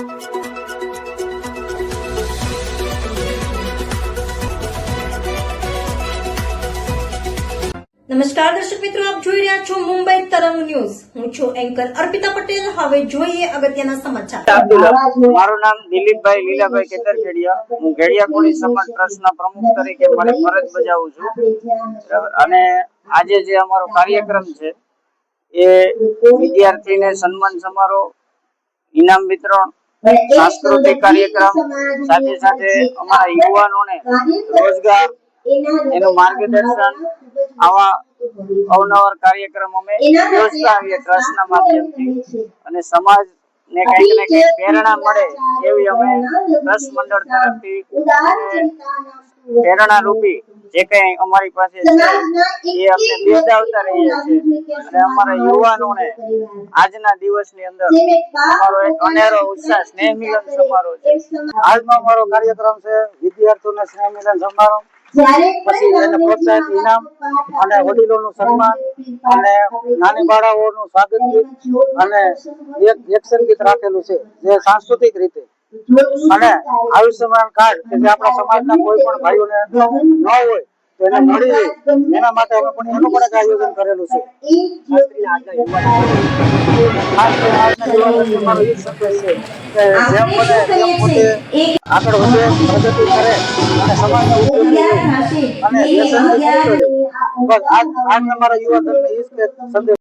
નમસ્કાર દર્શક મિત્રો, આપ જોઈ રહ્યા છો મુંબઈ તરંગ ન્યૂઝ. હું છું એન્કર અર્પિતા પટેલ. હવે જોઈએ અગત્યના સમાચાર. મારું નામ દિલીપભાઈ લીલાભાઈ કેતરખેડિયા. હું ઘેડિયા કોળી સમાજ ટ્રસ્ટના પ્રમુખ તરીકે મારી ફરજ બજાવું છું. અને આજે જે અમારો કાર્યક્રમ છે એ વિદ્યાર્થીને સન્માન સમારોહ, ઇનામ વિતરણ, સાંસ્કૃતિક કાર્યક્રમ, સાથે સાથે અમારા યુવાનોને રોજગાર, એનું માર્ગદર્શન, આવા અવનવર કાર્યક્રમ અમે યોજતા આવીએ ટ્રસ્ટના માધ્યમથી. અને સમાજને કંઈક ને કંઈક પ્રેરણા મળે એવી અમે ટ્રસ્ટ મંડળ તરફથી પ્રેરણા રૂપી જે કઈ અમારી પાસે છે એ અમને બિરદાવતા રહીએ છીએ. અને અમારા યુવાનોને આજના દિવસની અંદર અમારો એક અનેરો ઉત્સાહ સ્નેહ મિલન સમારોહ છે. હાલનો અમારો કાર્યક્રમ છે વિદ્યાર્થીઓને સ્નેહ મિલન સમારોહ, પછી એને પ્રોત્સાહિત ઇનામ અને વડીલોનું સન્માન અને નાની બાળાઓનું સ્વાગત ગીત અને એક એક્શન ગીત રાખેલું છે જે સાંસ્કૃતિક રીતે, અને આયુષ્યમાન કાર્ડ કે જે આપણા સમાજના કોઈ પણ ભાઈઓને ન હોય તો એને મળી જાય એના માટે અમે પણ એનું પણ એક આયોજન કરેલું છે. ખાસ કરીને આજના યુવાનો મારો એ સંદેશ છે કે જેમ બને તેમ પોતે આગળ વધે, પ્રગતિ કરે અને સમાજને ઉપયોગી રહે અને વ્યસનથી મુક્ત રહે. બસ આજ મારા યુવા ધર્મને એ સંદેશ